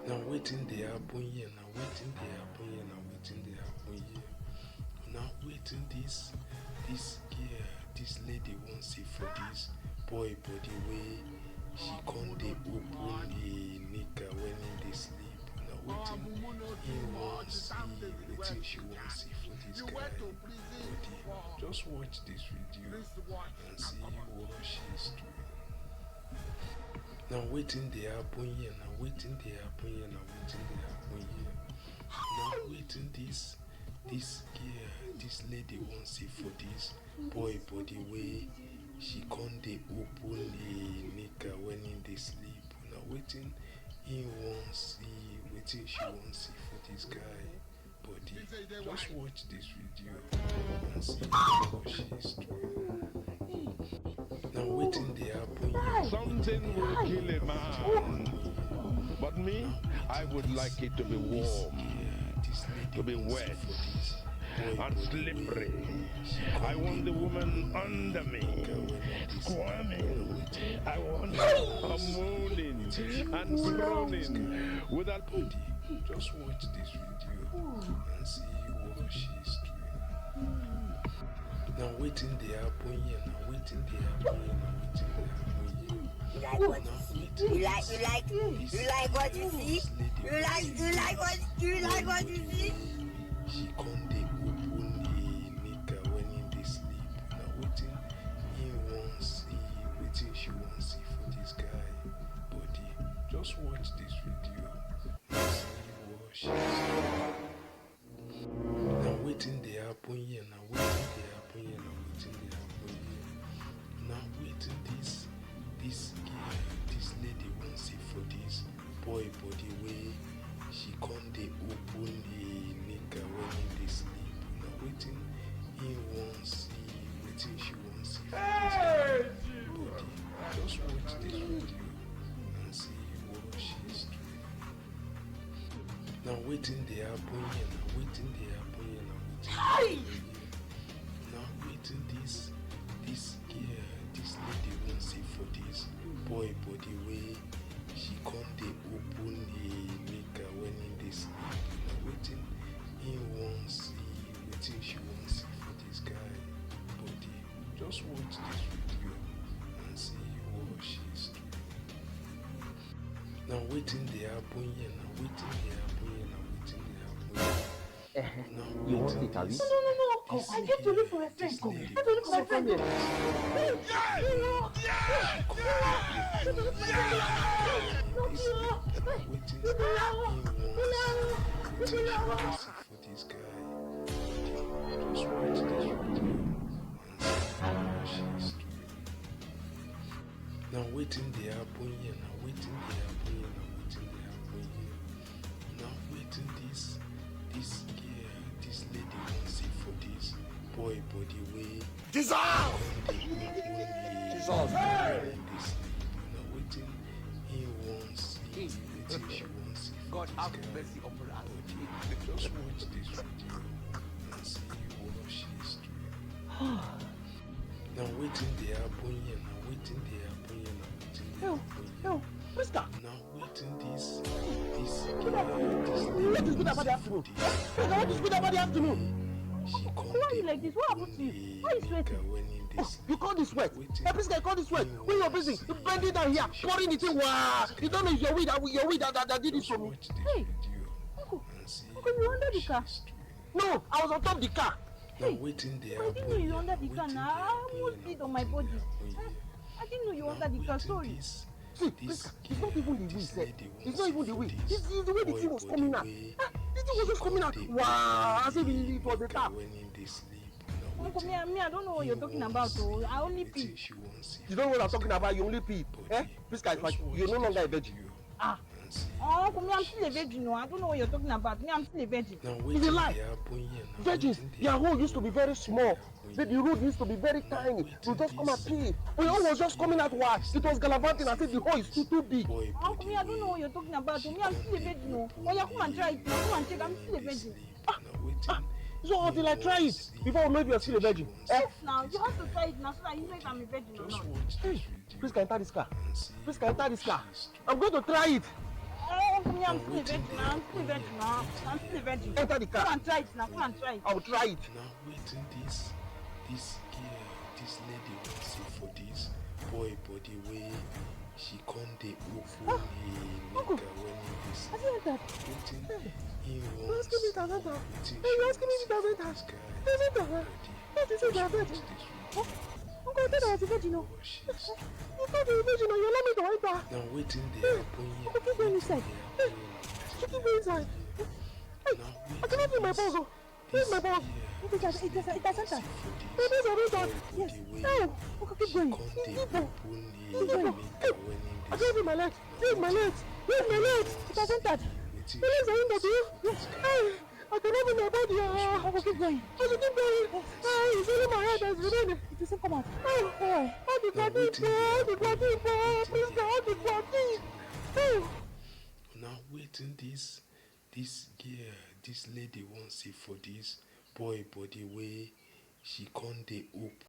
Now waiting they happen here, now waiting they happen here, now waiting they happen here. Now waiting this girl, this lady won't see for this boy body way she can't dey open a nigga when in they sleep. Now waiting he won't see, waiting she won't see for this guy body. Just watch this video and see what she's doing. Now waiting they happen here, now waiting they happen here, now waiting they happen here. Now waiting this girl, this lady won't see for this boy body way she can't dey open a nigga when in they sleep. Now waiting he won't see, waiting she won't see for this guy body. Just watch this video and see what she's doing. Now waiting they happen here. Something will kill a man, but me, I would like it to be warm, to be wet and slippery. I want the woman under me, squirming. I want her moaning and groaning without body. Just watch this video and see what she's doing. Now waiting they happen here, now waiting they happen here, now waiting they happen here. You like what you see? You like what you see? You like what you see? She can't dey open a nigga when in they sleep. Now waiting he won't see, waiting she won't see for this guy body. Just watch this video and see what she's doing. Now waiting they happen here, now waiting they happen here, now waiting they happen here. Now waiting this girl, this lady won't see for this boy body way she can't dey open a nigga when in they sleep. Now waiting he won't see, waiting she won't see for this body. Just watch this video and see what she's doing. Now waiting they happen here, now waiting they happen here, now waiting they happen here. Now waiting this girl, this lady won't see for this boy body way she can't dey open a nigga when in they sleep. Now waiting he won't see, waiting she won't see for this guy body. Just watch this video and see what she's doing. Now waiting they happen here, now waiting they happen here, now waiting they happen here. Now You want it, Alice? No. I came to look for a friend. I came to look for a friend. For this guy. Just watch this video and see what she's doing. Now waiting they happen here, now waiting they happen here, now waiting they happen here. Now waiting this girl, this lady won't see for this boy body way. dissolve. Now waiting he won't see, waiting she won't see. God have mercy upon us. Just watch this video and see what she's doing. Now waiting they happen here, now waiting they happen here, now waiting they happen here. Mister! Now waiting this girl, What is good about the afternoon? What is good about the afternoon? she can't. Why are you like this? What happened to you? Why are you sweating? You call this sweat? Hey, please, call this sweat. When you're busy, you bending down here, pouring it in. Wow! You don't know it's your weed that did it for me. Hey, Uncle, you under the car? No, I was on top of the car. Now waiting there. I didn't know you under the car now. I almost bleed on my body. I didn't know you under the car. Sorry. See, it's not even the way he said. It's not even the way. It's the way the thing was coming out. The thing was just coming out. Wow! As if it was the car. Uncle, me, I don't know what you're talking about. So I only pee. You don't know what I'm talking about. You only pee. Eh? This guy, you're no longer a virgin. Uncle, me, I'm still a virgin. No, I don't know what you're talking about. Me, I'm still a virgin. It's a lie. Virgins, their hole used to be very small. The road used to be very tiny. You just come and pee. When all was just coming out wide, it was gallivanting as if the hole is too big. Uncle, me, I don't know what you're talking about. Me, I'm still a virgin. No, oh, yeah, come and try it. Come and check. I'm still a virgin. So until I try it before maybe you're still a virgin. Yes, now you have to try it now so that you know if I'm a virgin or not. Hey, please can enter this car. Please can enter this car. I'm going to try it. Uncle, me, I'm still a virgin now. I'm still a virgin now. I'm still a virgin. Enter the car. Come and try it now. Come and try it. I will try it. Now waiting this girl, this lady wants see for this boy body way she can't dey open Uncle, nigga when he this have you heard that? waiting he You wants asking me if I enter? waiting Hey, you asking me if I enter? Does it enter? What is it, you are virgin? Uncle, I thought I was a virgin. No. You thought you were a virgin. No, you allow me to enter. now waiting they happen here. Uncle, keep going inside. Hey, you keep going inside. Hey, I cannot feel my balls. Where's my balls? It has entered. My balls are not done. Yes. No. Uncle, keep going. Keep going. Keep going. Hey, I can't feel my legs. Where's my legs? Where's my legs? It has entered. My legs are in there, do you? Yes. Hey, I cannot feel my body. Uncle, keep going. I should keep going. Hey, it's only my head that's remaining. It will soon come out. Oh, Hey. how the bloody please God, how the bloody. Oh. now waiting this girl, this lady wants see for this boy body way she can't dey open